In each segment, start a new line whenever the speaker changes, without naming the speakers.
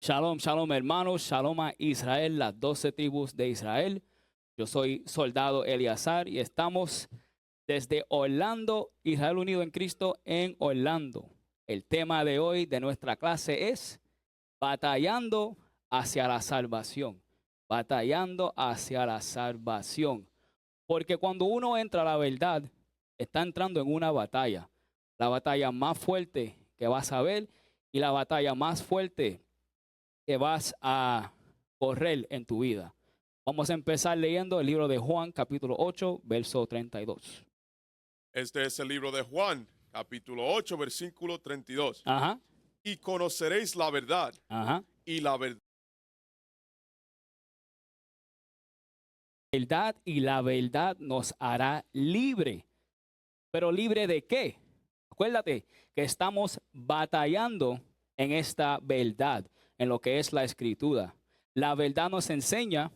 Shalom, shalom hermanos, shalom a Israel, las 12 tribus de Israel. Yo soy soldado Eleazar y estamos desde Orlando, Israel Unido en Cristo en Orlando. El tema de hoy de nuestra clase es batallando hacia la salvación. Batallando hacia la salvación. Porque cuando uno entra a la verdad, está entrando en una batalla. La batalla más fuerte que vas a ver y la batalla más fuerte que vas a correr en tu vida. Vamos a empezar leyendo el libro de Juan, capítulo 8, verso 32.
Este es el libro de Juan, capítulo 8, versículo 32.
Ajá,
Y conoceréis la verdad,
ajá.
y la verdad
Verdad y la verdad nos hará libre. ¿Pero libre de qué? Acuérdate que estamos batallando en esta verdad, en lo que es la escritura. La verdad nos enseña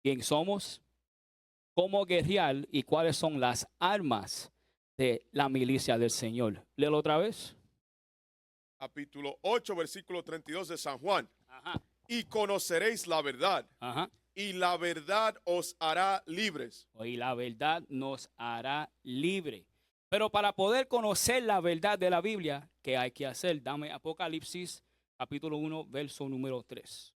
quién somos, cómo guerrear y cuáles son las armas de la milicia del Señor. Léelo otra vez.
capítulo 8, versículo 32 de San Juan.
Ajá,
Y conoceréis la verdad,
ajá.
y la verdad os hará libres.
Y la verdad nos hará libre. Pero para poder conocer la verdad de la Biblia, ¿qué hay que hacer? Dame Apocalipsis, capítulo 1, verso número 3.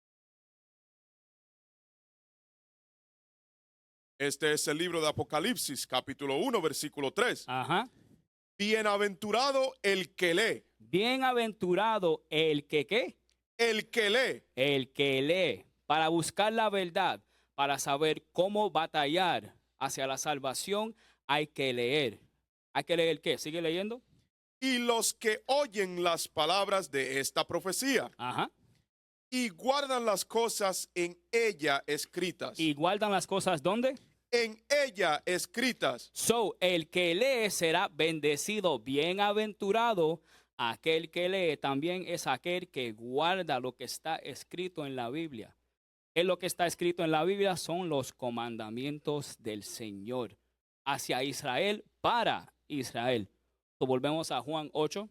Este es el libro de Apocalipsis, capítulo 1, versículo 3.
Ajá.
Bienaventurado el que lee,
Bienaventurado el que, ¿qué?
el que lee,
El que lee. Para buscar la verdad, para saber cómo batallar hacia la salvación, hay que leer. ¿Hay que leer qué? ¿Sigue leyendo?
y los que oyen las palabras de esta profecía,
Ajá.
y guardan las cosas en ella escritas.
¿Y guardan las cosas dónde?
En ella escritas.
So, el que lee será bendecido, bienaventurado. Aquel que lee también es aquel que guarda lo que está escrito en la Biblia. ¿Qué es lo que está escrito en la Biblia? Son los comandamientos del Señor hacia Israel, para Israel. So, volvemos a Juan 8.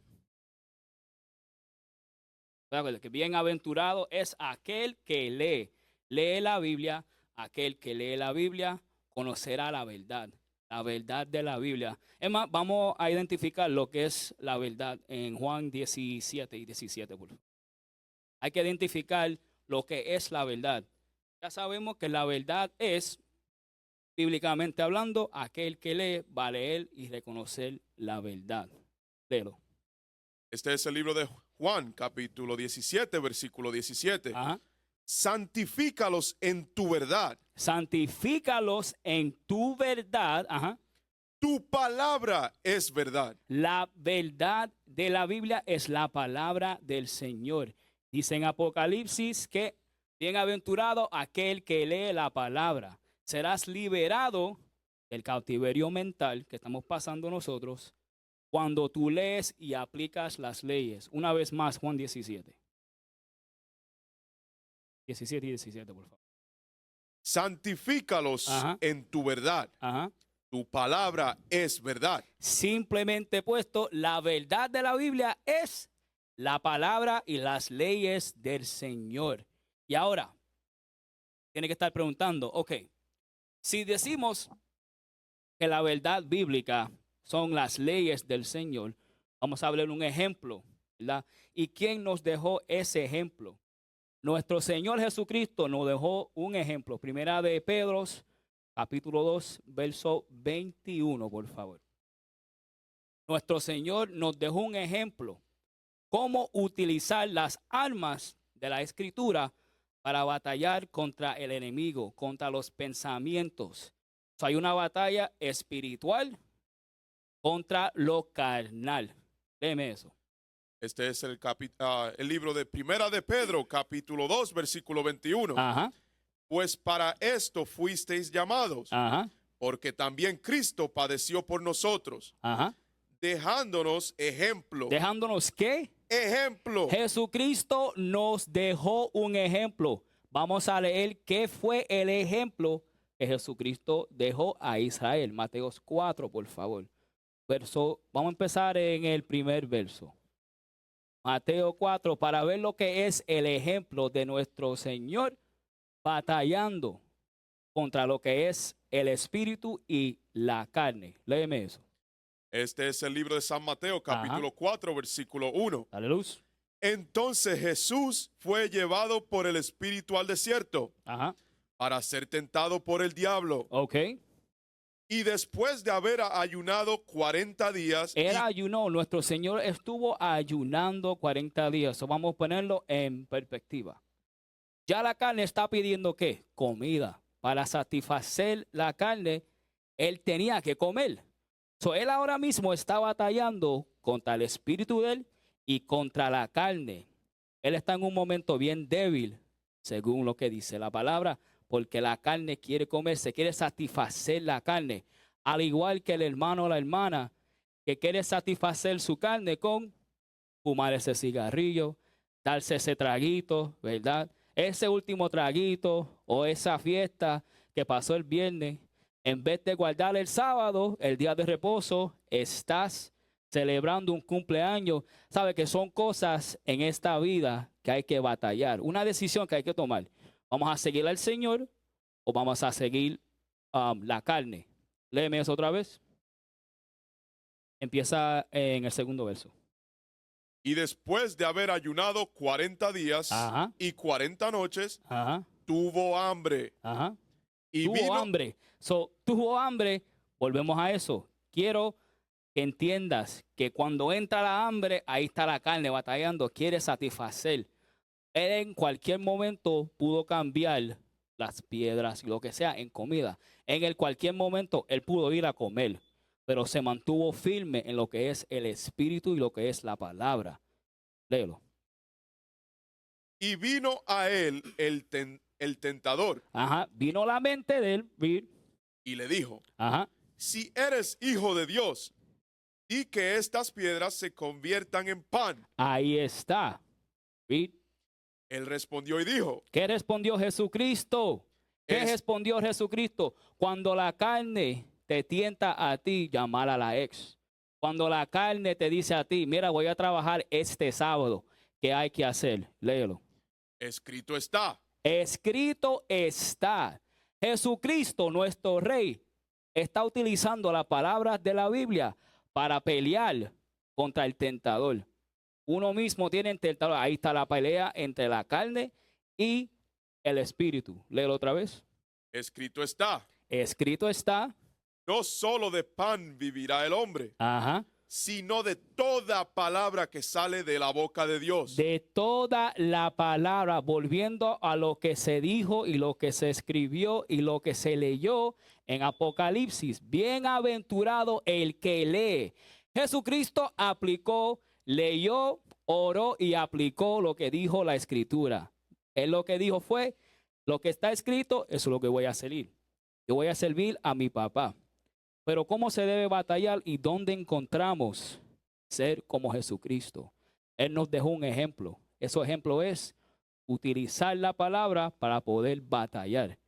Que bienaventurado es aquel que lee. Lee la Biblia. Aquel que lee la Biblia conocerá la verdad de la Biblia. Es más, vamos a identificar lo que es la verdad en Juan 17 y 17. Por favor. Hay que identificar lo que es la verdad. Ya sabemos que la verdad es, bíblicamente hablando, aquel que lee va a leer y reconocer la verdad. Léelo.
Este es el libro de Juan, capítulo 17, versículo 17.
Ajá.
Santifícalos en tu verdad.
Santifícalos en tu verdad. Ajá.
Tu palabra es verdad.
La verdad de la Biblia es la palabra del Señor. Dice en Apocalipsis que bienaventurado aquel que lee la palabra. Serás liberado del cautiverio mental que estamos pasando nosotros cuando tú lees y aplicas las leyes. Una vez más, Juan 17. 17 y 17, por favor.
Santifícalos
Ajá.
en tu verdad.
Ajá.
Tu palabra es verdad.
Simplemente puesto, la verdad de la Biblia es la palabra y las leyes del Señor. Y ahora, tiene que estar preguntando, ok, si decimos que la verdad bíblica son las leyes del Señor, vamos a hablar un ejemplo, ¿verdad? ¿Y quién nos dejó ese ejemplo? Nuestro Señor Jesucristo nos dejó un ejemplo. Primera de Pedro, capítulo 2, verso 21, por favor. Nuestro Señor nos dejó un ejemplo. Cómo utilizar las armas de la Escritura para batallar contra el enemigo, contra los pensamientos. O sea, hay una batalla espiritual contra lo carnal. Léeme eso.
Este es el libro de Primera de Pedro, capítulo 2, versículo 21.
Ajá,
Pues para esto fuisteis llamados,
ajá,
porque también Cristo padeció por nosotros,
ajá.
dejándonos ejemplo.
¿Dejándonos qué?
Ejemplo.
Jesucristo nos dejó un ejemplo. Vamos a leer qué fue el ejemplo que Jesucristo dejó a Israel. Mateos 4, por favor. Vamos a empezar en el primer verso. Mateo 4, para ver lo que es el ejemplo de nuestro Señor batallando contra lo que es el espíritu y la carne. Léeme eso.
Este es el libro de San Mateo, capítulo 4, versículo 1.
Dale luz.
Entonces Jesús fue llevado por el Espíritu al desierto
Ajá.
para ser tentado por el diablo.
Ok.
Y después de haber ayunado 40 días,
Él ayunó, nuestro Señor estuvo ayunando 40 días. So vamos a ponerlo en perspectiva. Ya la carne está pidiendo ¿qué? Comida. Para satisfacer la carne, él tenía que comer. So él ahora mismo está batallando contra el espíritu de él y contra la carne. Él está en un momento bien débil, según lo que dice la palabra, porque la carne quiere comer, se quiere satisfacer la carne, al igual que el hermano o la hermana que quiere satisfacer su carne con fumar ese cigarrillo, darse ese traguito, ¿verdad? Ese último traguito o esa fiesta que pasó el viernes, en vez de guardar el sábado, el día de reposo, estás celebrando un cumpleaños. Sabe que son cosas en esta vida que hay que batallar, una decisión que hay que tomar. ¿Vamos a seguir al Señor o vamos a seguir la carne? Léeme eso otra vez. Empieza en el segundo verso.
y después de haber ayunado 40 días
Ajá.
y 40 noches,
Ajá,
tuvo hambre.
ajá.
Y
Tuvo
vino,
hambre. Tuvo hambre. Volvemos a eso. Quiero que entiendas que cuando entra la hambre, ahí está la carne batallando. Quiere satisfacer. Él en cualquier momento pudo cambiar las piedras y lo que sea en comida. En el cualquier momento él pudo ir a comer, pero se mantuvo firme en lo que es el espíritu y lo que es la palabra. Léelo.
y vino a él el tentador
Ajá. Vino la mente de él.
y le dijo,
Ajá.
si eres hijo de Dios, di que estas piedras se conviertan en pan.
Ahí está. Read.
Él respondió y dijo,
¿Qué respondió Jesucristo? ¿Qué
Es-
respondió Jesucristo? Cuando la carne te tienta a ti, llamar a la ex. Cuando la carne te dice a ti, mira, voy a trabajar este sábado, ¿qué hay que hacer? Léelo.
escrito está.
Escrito está. Jesucristo, nuestro rey, está utilizando las palabras de la Biblia para pelear contra el tentador. Uno mismo tiene el tentador. Ahí está la pelea entre la carne y el espíritu. Léelo otra vez.
Escrito está.
Escrito está.
No solo de pan vivirá el hombre,
Ajá.
sino de toda palabra que sale de la boca de Dios.
De toda la palabra, volviendo a lo que se dijo y lo que se escribió y lo que se leyó en Apocalipsis. Bienaventurado el que lee. Jesucristo aplicó, leyó, oró y aplicó lo que dijo la escritura. Él lo que dijo fue, lo que está escrito, eso es lo que voy a seguir. Yo voy a servir a mi papá. Pero ¿cómo se debe batallar y dónde encontramos ser como Jesucristo? Él nos dejó un ejemplo. Ese ejemplo es utilizar la palabra para poder batallar.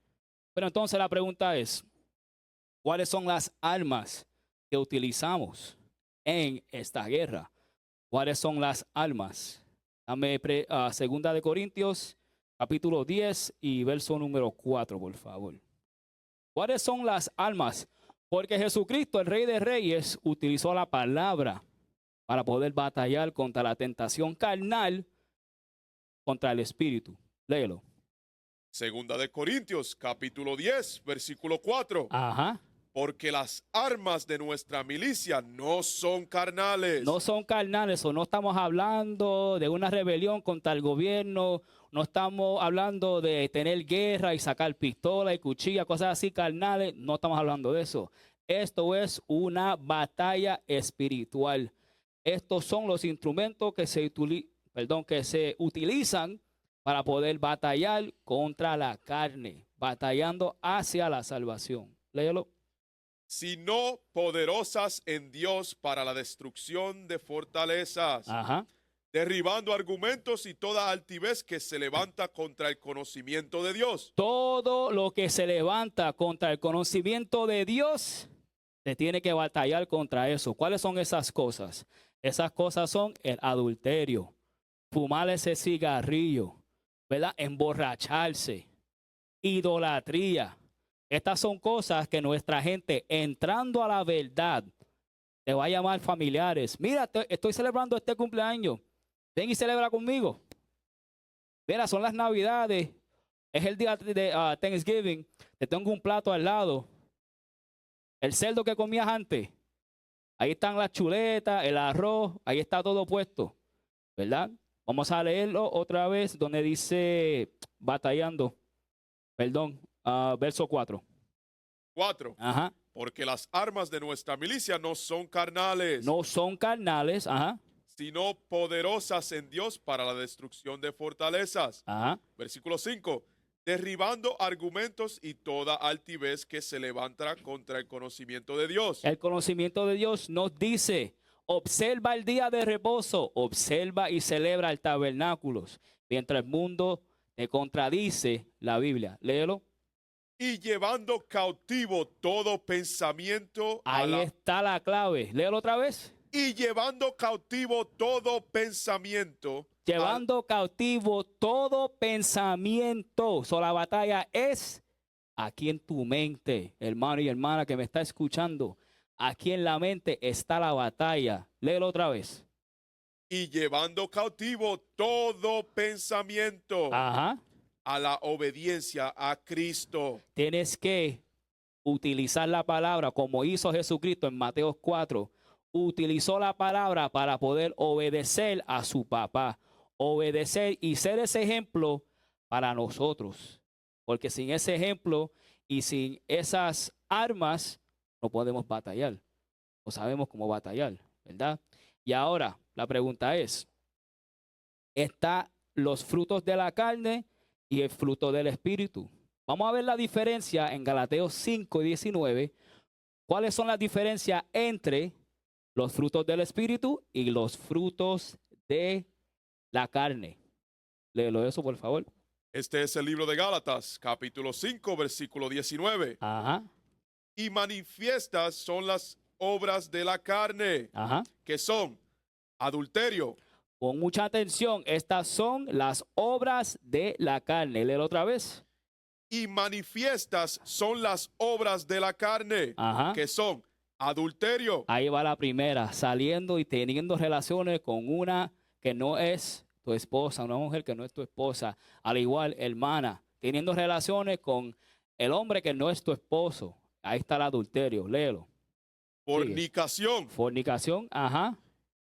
Pero entonces la pregunta es, ¿cuáles son las armas que utilizamos en esta guerra? ¿Cuáles son las armas? Dame segunda de Corintios, capítulo 10 y verso número 4, por favor. ¿Cuáles son las armas? Porque Jesucristo, el Rey de Reyes, utilizó la palabra para poder batallar contra la tentación carnal, contra el espíritu. Léelo.
Segunda de Corintios, capítulo 10, versículo 4.
Ajá.
Porque las armas de nuestra milicia no son carnales.
No son carnales, o no estamos hablando de una rebelión contra el gobierno, no estamos hablando de tener guerra y sacar pistola y cuchilla, cosas así carnales, no estamos hablando de eso. Esto es una batalla espiritual. Estos son los instrumentos que se utilizan para poder batallar contra la carne, batallando hacia la salvación. Léelo.
Sino poderosas en Dios para la destrucción de fortalezas,
Ajá.
derribando argumentos y toda altivez que se levanta contra el conocimiento de Dios.
Todo lo que se levanta contra el conocimiento de Dios, se tiene que batallar contra eso. ¿Cuáles son esas cosas? Esas cosas son el adulterio, fumar ese cigarrillo, ¿verdad? Emborracharse, idolatría. Estas son cosas que nuestra gente, entrando a la verdad, te va a llamar familiares. Mira, estoy celebrando este cumpleaños. Ven y celebra conmigo. Mira, son las Navidades. Es el día de Thanksgiving. Te tengo un plato al lado. El cerdo que comías antes. Ahí están las chuletas, el arroz. Ahí está todo puesto. ¿Verdad? Vamos a leerlo otra vez donde dice, batallando. Perdón, verso 4.
4.
Ajá.
Porque las armas de nuestra milicia no son carnales,
No son carnales. Ajá.
sino poderosas en Dios para la destrucción de fortalezas.
Ajá.
Versículo 5. Derribando argumentos y toda altivez que se levanta contra el conocimiento de Dios.
El conocimiento de Dios nos dice, observa el día de reposo, observa y celebra el tabernáculo, mientras el mundo te contradice la Biblia. Léelo.
Y llevando cautivo todo pensamiento
Ahí está la clave. Léelo otra vez.
y llevando cautivo todo pensamiento
Llevando cautivo todo pensamiento. So, la batalla es aquí en tu mente, hermano y hermana que me está escuchando. Aquí en la mente está la batalla. Léelo otra vez.
y llevando cautivo todo pensamiento
Ajá.
a la obediencia a Cristo.
Tienes que utilizar la palabra como hizo Jesucristo en Mateo 4. Utilizó la palabra para poder obedecer a su papá. Obedecer y ser ese ejemplo para nosotros. Porque sin ese ejemplo y sin esas armas no podemos batallar. No sabemos cómo batallar, ¿verdad? Y ahora la pregunta es, ¿están los frutos de la carne y el fruto del espíritu? Vamos a ver la diferencia en Galateos 5:19. ¿Cuáles son las diferencias entre los frutos del espíritu y los frutos de la carne? Léelo eso, por favor.
Este es el libro de Gálatas, capítulo 5, versículo 19.
Ajá,
Y manifiestas son las obras de la carne,
ajá.
que son adulterio,
Con mucha atención, estas son las obras de la carne. Léelo otra vez.
y manifiestas son las obras de la carne,
Ajá.
que son adulterio,
Ahí va la primera, saliendo y teniendo relaciones con una que no es tu esposa, una mujer que no es tu esposa. Al igual, hermana, teniendo relaciones con el hombre que no es tu esposo. Ahí está el adulterio, léelo.
fornicación,
Fornicación, ajá,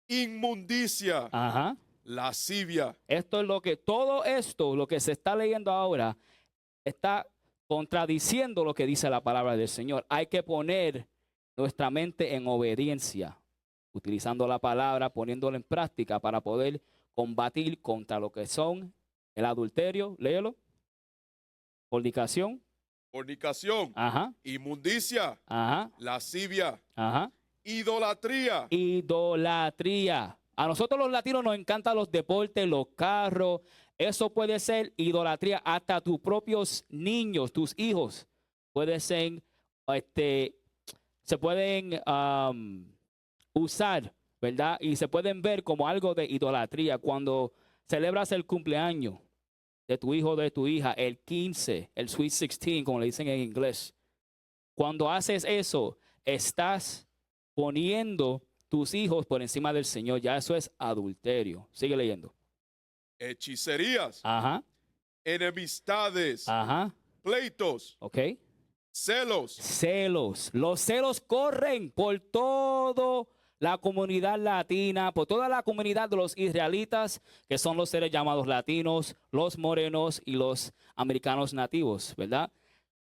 inmundicia,
ajá.
lascivia.
Esto es todo esto, lo que se está leyendo ahora, está contradiciendo lo que dice la palabra del Señor. Hay que poner nuestra mente en obediencia, utilizando la palabra, poniéndola en práctica para poder combatir contra lo que son el adulterio, léelo, fornicación,
Fornicación,
ajá,
inmundicia,
ajá,
lascivia,
ajá,
idolatría,
idolatría. A nosotros los latinos nos encantan los deportes, los carros. Eso puede ser idolatría. Hasta tus propios niños, tus hijos, pueden ser, se pueden usar, ¿verdad? Y se pueden ver como algo de idolatría. Cuando celebras el cumpleaños de tu hijo o de tu hija, el 15, el Sweet 16, como le dicen en inglés. Cuando haces eso, estás poniendo tus hijos por encima del Señor. Ya eso es adulterio. Sigue leyendo.
hechicerías,
Ajá,
enemistades,
ajá,
pleitos,
ok.
celos,
Celos. Los celos corren por toda la comunidad latina, por toda la comunidad de los israelitas, que son los seres llamados latinos, los morenos y los americanos nativos, ¿verdad?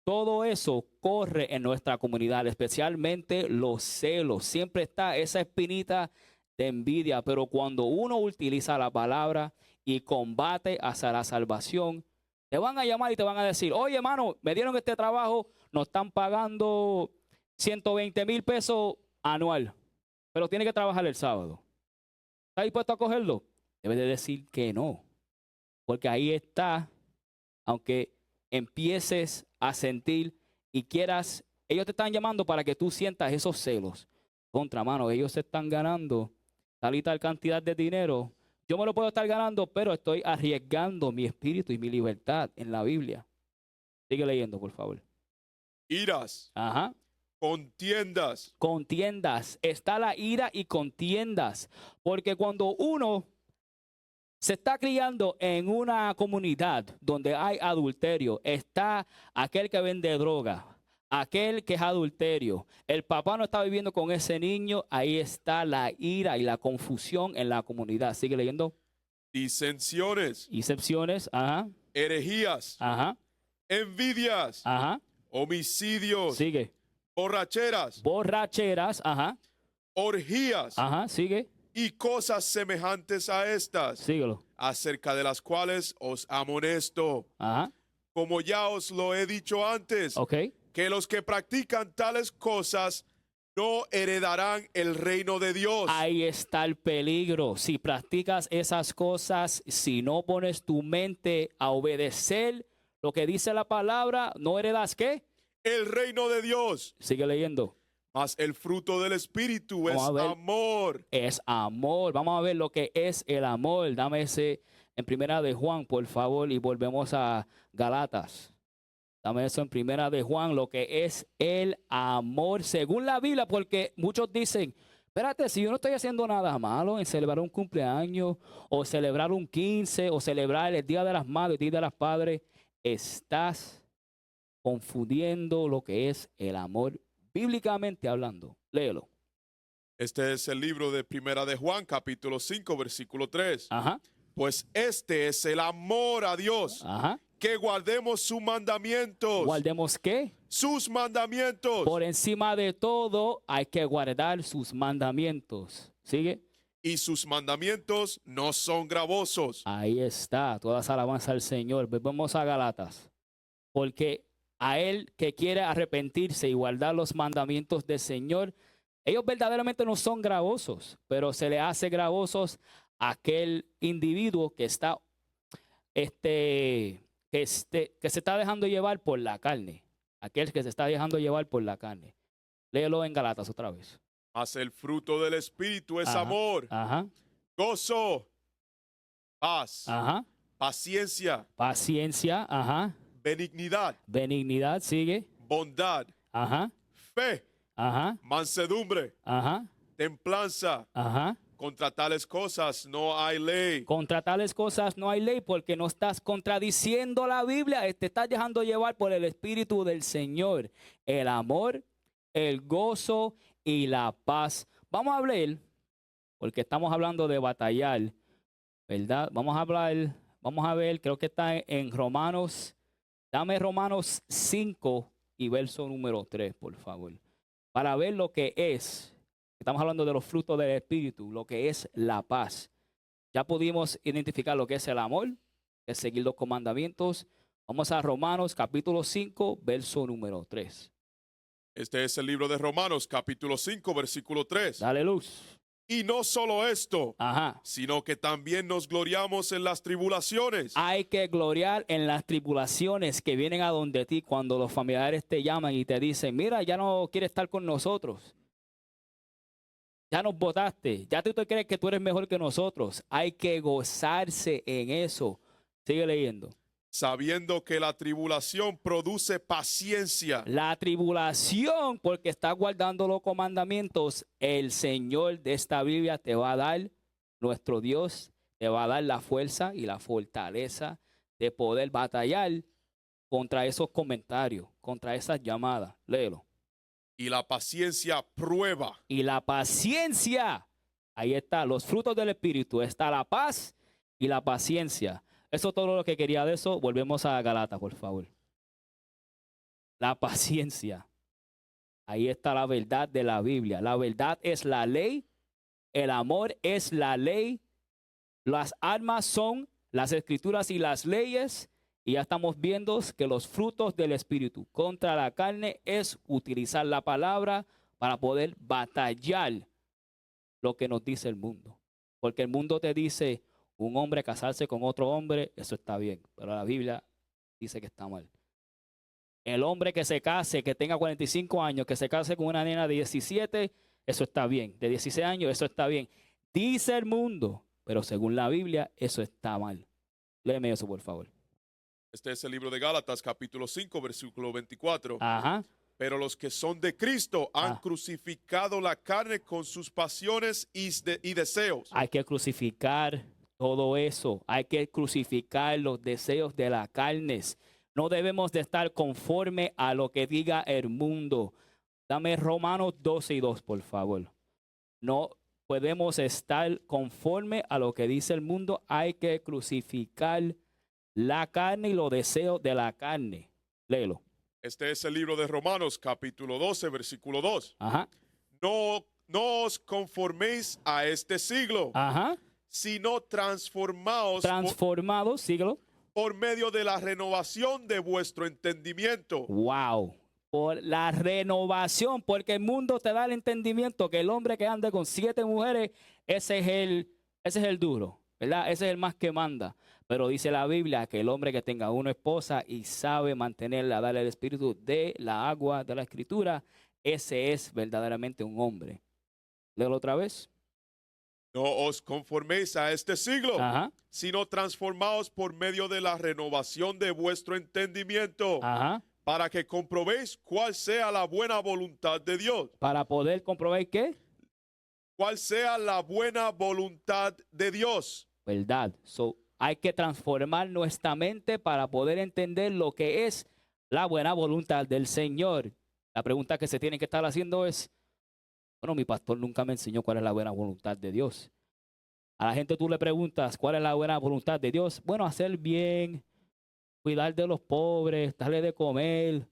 Todo eso corre en nuestra comunidad, especialmente los celos. Siempre está esa espinita de envidia, pero cuando uno utiliza la palabra y combate hacia la salvación, te van a llamar y te van a decir, oye, hermano, me dieron este trabajo, nos están pagando 120,000 pesos anual, pero tiene que trabajar el sábado. ¿Está dispuesto a cogerlo? Debe de decir que no, porque ahí está, aunque empieces a sentir y quieras, ellos te están llamando para que tú sientas esos celos. Contra, mano, ellos se están ganando tal y tal cantidad de dinero. Yo me lo puedo estar ganando, pero estoy arriesgando mi espíritu y mi libertad en la Biblia. Sigue leyendo, por favor.
Iras,
Ajá.
contiendas,
Contiendas. Está la ira y contiendas. Porque cuando uno se está criando en una comunidad donde hay adulterio, está aquel que vende droga, aquel que es adulterio, el papá no está viviendo con ese niño, ahí está la ira y la confusión en la comunidad. Sigue leyendo.
disensiones,
Excepciones, ajá,
herejías,
ajá,
envidias,
ajá.
homicidios,
Sigue.
borracheras,
Borracheras, ajá,
orgías
ajá, sigue,
y cosas semejantes a estas,
síguelo,
acerca de las cuales os amonesto,
ajá,
como ya os lo he dicho antes,
ok.
que los que practican tales cosas no heredarán el reino de Dios.
Ahí está el peligro. Si practicas esas cosas, si no pones tu mente a obedecer lo que dice la palabra, ¿no heredas qué?
El reino de Dios.
Sigue leyendo.
Mas el fruto del Espíritu es
Vamos a ver.
amor.
Es amor. Vamos a ver lo que es el amor. Dame ese en Primera de Juan, por favor, y volvemos a Galatas. Dame eso en Primera de Juan, lo que es el amor según la Biblia, porque muchos dicen, espérate, si yo no estoy haciendo nada malo en celebrar un cumpleaños, o celebrar un 15, o celebrar el Día de las Madres, el Día de las Padres, estás confundiendo lo que es el amor bíblicamente hablando. Léelo.
Este es el libro de Primera de Juan, capítulo 5, versículo 3.
Ajá,
Pues este es el amor a Dios,
ajá.
que guardemos sus mandamientos.
¿Guardemos qué?
Sus mandamientos.
Por encima de todo hay que guardar sus mandamientos. ¿Sigue?
Y sus mandamientos no son gravosos.
Ahí está, todas alabanzas al Señor. Volvemos a Galatas. Porque a él que quiere arrepentirse y guardar los mandamientos del Señor, ellos verdaderamente no son gravosos, pero se le hace gravosos a aquel individuo que está, que se está dejando llevar por la carne. Aquel que se está dejando llevar por la carne. Léelo en Galatas otra vez.
Mas el fruto del Espíritu es
Ajá,
amor,
Ajá,
gozo, paz,
ajá.
paciencia,
Paciencia, ajá.
benignidad,
Benignidad, sigue.
bondad,
Ajá,
fe,
ajá,
mansedumbre,
ajá,
templanza.
ajá.
Contra tales cosas no hay ley.
Contra tales cosas no hay ley porque no estás contradiciendo la Biblia, te estás dejando llevar por el Espíritu del Señor. El amor, el gozo y la paz. Vamos a hablar, porque estamos hablando de batallar, ¿verdad? Vamos a hablar, vamos a ver, creo que está en Romanos. Dame Romanos 5 y verso número 3, por favor. Para ver lo que es. Estamos hablando de los frutos del Espíritu, lo que es la paz. Ya pudimos identificar lo que es el amor, que es seguir los mandamientos. Vamos a Romanos capítulo 5, verso número 3.
Este es el libro de Romanos, capítulo 5, versículo 3.
Dale luz.
Y no solo esto,
Ajá.
sino que también nos gloriamos en las tribulaciones.
Hay que gloriar en las tribulaciones que vienen a donde ti cuando los familiares te llaman y te dicen, mira, ya no quieres estar con nosotros. Ya nos votaste, ya tú te crees que tú eres mejor que nosotros. Hay que gozarse en eso. Sigue leyendo.
Sabiendo que la tribulación produce paciencia.
La tribulación, porque estás guardando los mandamientos, el Señor de esta Biblia te va a dar, nuestro Dios te va a dar la fuerza y la fortaleza de poder batallar contra esos comentarios, contra esas llamadas. Léelo.
Y la paciencia prueba.
Y la paciencia, ahí está, los frutos del Espíritu, está la paz y la paciencia. Eso es todo lo que quería de eso. Volvemos a Galatas, por favor. La paciencia. Ahí está la verdad de la Biblia. La verdad es la ley. El amor es la ley. Las armas son las escrituras y las leyes. Y ya estamos viendo que los frutos del Espíritu contra la carne es utilizar la palabra para poder batallar lo que nos dice el mundo. Porque el mundo te dice, un hombre casarse con otro hombre, eso está bien. Pero la Biblia dice que está mal. El hombre que se case, que tenga 45 años, que se case con una nena de 17, eso está bien. De 16 años, eso está bien. Dice el mundo. pero según la Biblia eso está mal. Léeme eso, por favor.
Este es el libro de Gálatas, capítulo 5, versículo 24.
Ajá.
Pero los que son de Cristo han
Ah.
crucificado la carne con sus pasiones y deseos.
Hay que crucificar todo eso. Hay que crucificar los deseos de las carnes. No debemos de estar conforme a lo que diga el mundo. Dame Romanos 12:2, por favor. No podemos estar conforme a lo que dice el mundo. Hay que crucificar la carne y los deseos de la carne. Léelo.
Este es el libro de Romanos, capítulo 12, versículo 2.
Ajá.
No os conforméis a este siglo,
Ajá.
sino transformaos
Transformados, síguelo.
por medio de la renovación de vuestro entendimiento.
Wow. Por la renovación, porque el mundo te da el entendimiento que el hombre que ande con 7 mujeres, ese es el duro, ¿verdad? Ese es el más que manda. Pero dice la Biblia que el hombre que tenga una esposa y sabe mantenerla, darle el espíritu de la agua de la escritura, ese es verdaderamente un hombre. Léelo otra vez.
No os conforméis a este siglo,
Ajá.
sino transformaos por medio de la renovación de vuestro entendimiento,
Ajá.
para que comprobéis cuál sea la buena voluntad de Dios.
Para poder comprobar qué.
Cuál sea la buena voluntad de Dios.
¿Verdad? Hay que transformar nuestra mente para poder entender lo que es la buena voluntad del Señor. La pregunta que se tiene que estar haciendo es, bueno, mi pastor nunca me enseñó cuál es la buena voluntad de Dios. A la gente tú le preguntas, ¿cuál es la buena voluntad de Dios? Bueno, hacer bien, cuidar de los pobres, darle de comer.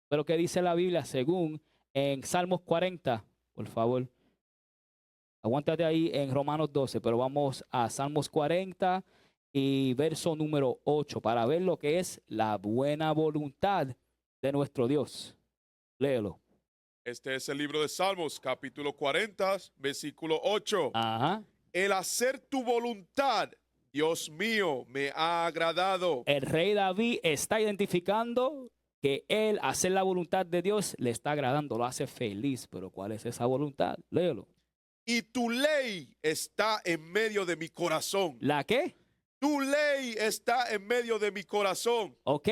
Pero ¿qué dice la Biblia? Según en Salmos 40, por favor. Aguántate ahí en Romanos 12, pero vamos a Salmos 40 y verso número 8 para ver lo que es la buena voluntad de nuestro Dios. Léelo.
Este es el libro de Salmos, capítulo 40, versículo 8.
Ajá.
El hacer tu voluntad, Dios mío, me ha agradado.
El rey David está identificando que él hacer la voluntad de Dios le está agradando, lo hace feliz. Pero ¿cuál es esa voluntad? Léelo.
Y tu ley está en medio de mi corazón.
¿La qué?
Tu ley está en medio de mi corazón.
Ok,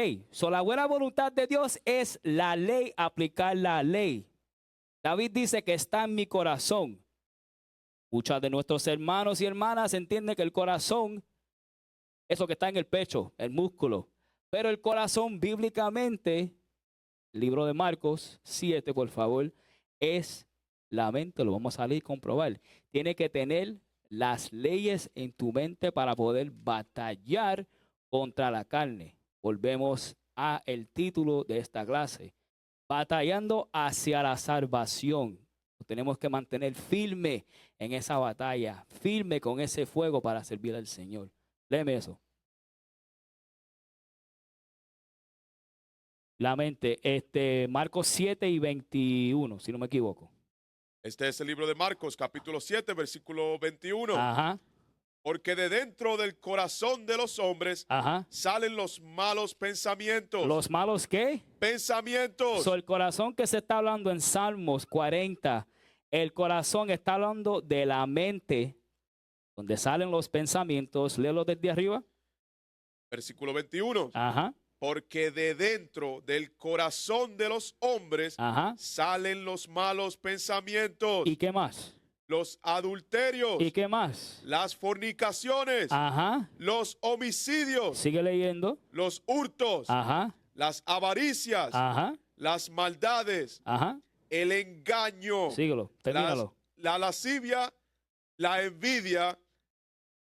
la buena voluntad de Dios es la ley, aplicar la ley. David dice que está en mi corazón. Muchos de nuestros hermanos y hermanas entienden que el corazón, eso que está en el pecho, el músculo. Pero el corazón bíblicamente, libro de Marcos 7, por favor, es la mente, lo vamos a salir y comprobar. Tiene que tener las leyes en tu mente para poder batallar contra la carne. Volvemos a el título de esta clase. Batallando hacia la salvación. Tenemos que mantener firme en esa batalla, firme con ese fuego para servir al Señor. Léeme eso. La mente, Marcos 7 y 21, si no me equivoco.
Este es el libro de Marcos, capítulo 7, versículo 21.
Ajá,
Porque de dentro del corazón de los hombres
ajá.
salen los malos pensamientos.
¿Los malos qué?
Pensamientos.
El corazón que se está hablando en Salmos 40, el corazón está hablando de la mente, donde salen los pensamientos. Léelo desde arriba.
Versículo 21.
Ajá,
Porque de dentro del corazón de los hombres
ajá.
salen los malos pensamientos,
¿Y qué más?
los adulterios,
¿Y qué más?
las fornicaciones,
Ajá.
los homicidios,
Sigue leyendo.
los hurtos,
Ajá,
las avaricias,
ajá,
las maldades,
ajá.
el engaño,
Síguelo, termínalo.
la lascivia, la envidia,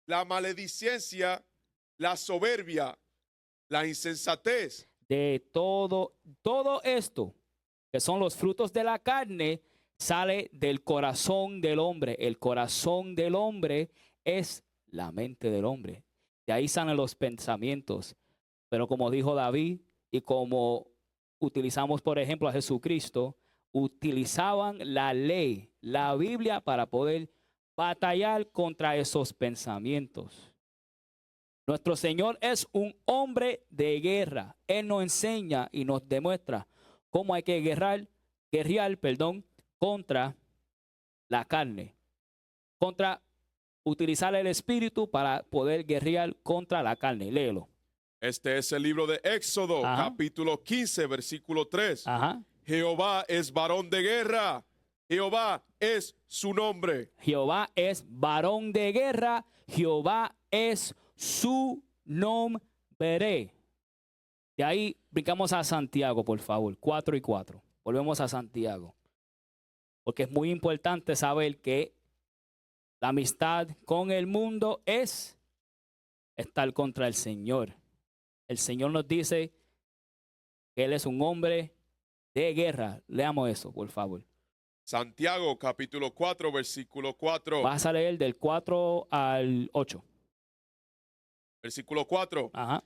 la maledicencia, la soberbia, la insensatez.
De todo esto, que son los frutos de la carne, sale del corazón del hombre. El corazón del hombre es la mente del hombre. De ahí salen los pensamientos. Pero como dijo David y como utilizamos, por ejemplo, a Jesucristo, utilizaban la ley, la Biblia, para poder batallar contra esos pensamientos. Nuestro Señor es un hombre de guerra. Él nos enseña y nos demuestra cómo hay que guerrear, contra la carne, contra utilizar el espíritu para poder guerrear contra la carne. Léelo.
Este es el libro de Éxodo,
Ajá.
capítulo 15, versículo 3.
Ajá.
Jehová es varón de guerra. Jehová es su nombre.
Jehová es varón de guerra. Jehová es su nombre. De ahí brincamos a Santiago, por favor. 4 y 4. Volvemos a Santiago. Porque es muy importante saber que la amistad con el mundo es estar contra el Señor. El Señor nos dice que Él es un hombre de guerra. Leamos eso, por favor.
Santiago, capítulo 4, versículo 4.
Vas a leer del 4 al 8.
Versículo 4.
Ajá,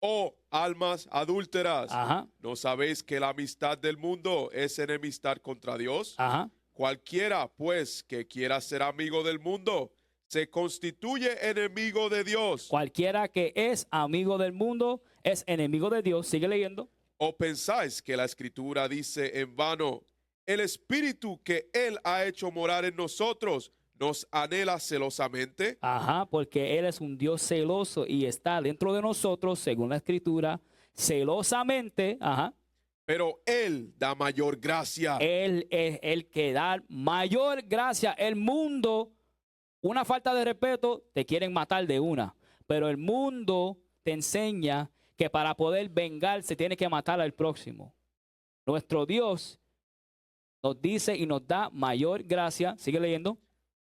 Oh, almas adúlteras,
ajá,
¿no sabéis que la amistad del mundo es enemistad contra Dios?
ajá.
Cualquiera, pues, que quiera ser amigo del mundo, se constituye enemigo de Dios.
Cualquiera que es amigo del mundo es enemigo de Dios. Sigue leyendo.
¿O pensáis que la Escritura dice en vano, el Espíritu que Él ha hecho morar en nosotros nos anhela celosamente?
Ajá, porque Él es un Dios celoso y está dentro de nosotros, según la Escritura, celosamente. Ajá.
Pero Él da mayor gracia.
Él es el que da mayor gracia. El mundo, una falta de respeto, te quieren matar de una. Pero el mundo te enseña que para poder vengarse tiene que matar al próximo. Nuestro Dios nos dice y nos da mayor gracia. Sigue leyendo.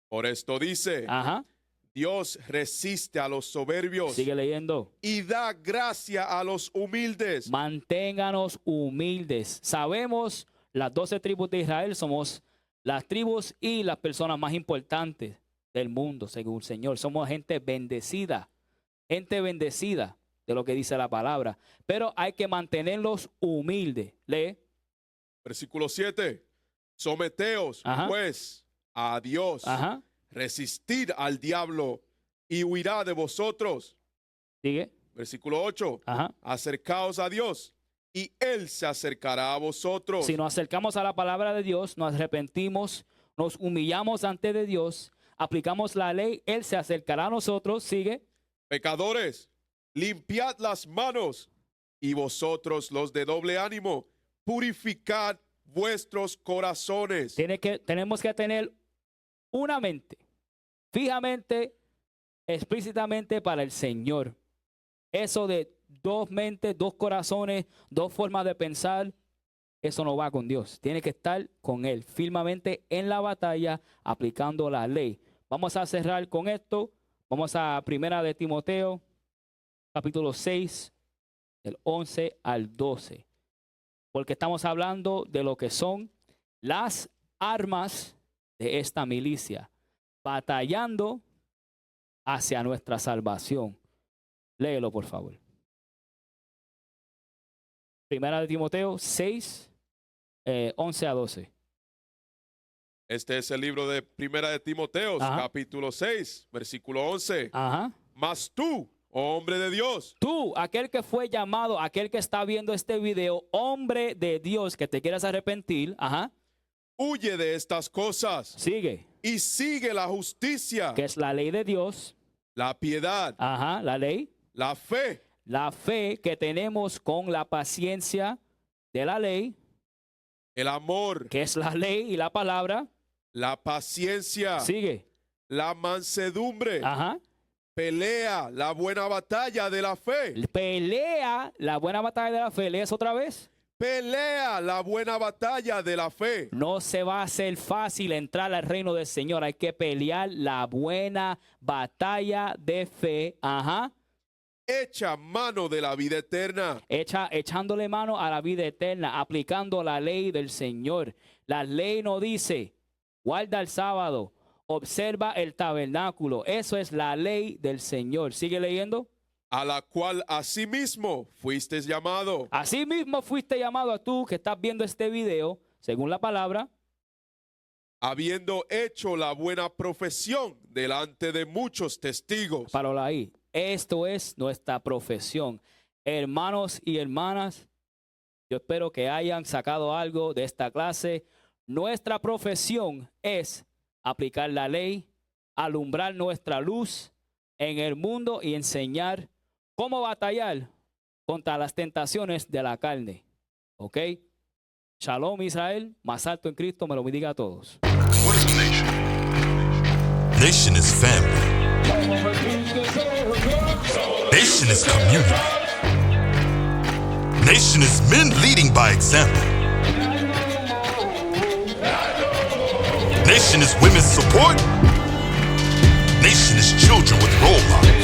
Por esto dice,
Ajá.
Dios resiste a los soberbios
Sigue leyendo.
y da gracia a los humildes.
Manténganos humildes. Sabemos, las 12 tribus de Israel somos las tribus y las personas más importantes del mundo, según el Señor. Somos gente bendecida de lo que dice la palabra. Pero hay que mantenerlos humildes. Lee.
Versículo 7. Someteos,
Ajá.
pues, a Dios.
Ajá.
Resistid al diablo y huirá de vosotros.
Sigue.
Versículo 8.
Ajá.
Acercaos a Dios y Él se acercará a vosotros.
Si nos acercamos a la palabra de Dios, nos arrepentimos, nos humillamos ante de Dios, aplicamos la ley, Él se acercará a nosotros. Sigue.
Pecadores, limpiad las manos y vosotros los de doble ánimo, purificad vuestros corazones.
Tenemos que tener una mente, fijamente, explícitamente para el Señor. Eso de dos mentes, dos corazones, dos formas de pensar, eso no va con Dios. Tiene que estar con Él, firmemente en la batalla, aplicando la ley. Vamos a cerrar con esto. Vamos a 1 de Timoteo, capítulo 6, del 11 al 12. Porque estamos hablando de lo que son las armas de esta milicia, batallando hacia nuestra salvación. Léelo, por favor. 1 de Timoteo 6, 11 a 12.
Este es el libro de 1 de Timoteo,
Ajá.
capítulo 6, versículo 11.
Ajá.
Mas tú, oh hombre de Dios,
Tú, aquel que fue llamado, aquel que está viendo este video, hombre de Dios, que te quieras arrepentir, ajá,
huye de estas cosas
sigue,
y sigue la justicia,
que es la ley de Dios,
la piedad,
ajá, la ley,
la fe
que tenemos con la paciencia de la ley,
el amor,
que es la ley y la palabra,
la paciencia,
sigue,
la mansedumbre.
ajá,
Pelea la buena batalla de la fe.
pelea la buena batalla de la fe. ¿Lees otra vez?
Pelea la buena batalla de la fe.
No se va a hacer fácil entrar al reino del Señor. Hay que pelear la buena batalla de fe. Ajá.
Echa mano de la vida eterna.
Echándole mano a la vida eterna, aplicando la ley del Señor. La ley no dice, guarda el sábado, observa el tabernáculo. Eso es la ley del Señor. Sigue leyendo.
A la cual asimismo fuiste llamado.
Así mismo fuiste llamado a tú que estás viendo este video, según la palabra,
Habiendo hecho la buena profesión delante de muchos testigos.
páralo ahí. Esto es nuestra profesión. Hermanos y hermanas, yo espero que hayan sacado algo de esta clase. Nuestra profesión es aplicar la ley alumbrar nuestra luz en el mundo y enseñar cómo batallar contra las tentaciones de la carne. ¿Ok? Shalom, Israel, más alto en Cristo, me lo bendiga a todos.
What is a nation? Nation is family. Nation is community. Nation is men leading by example. Nation is women's support. Nation is children with role models.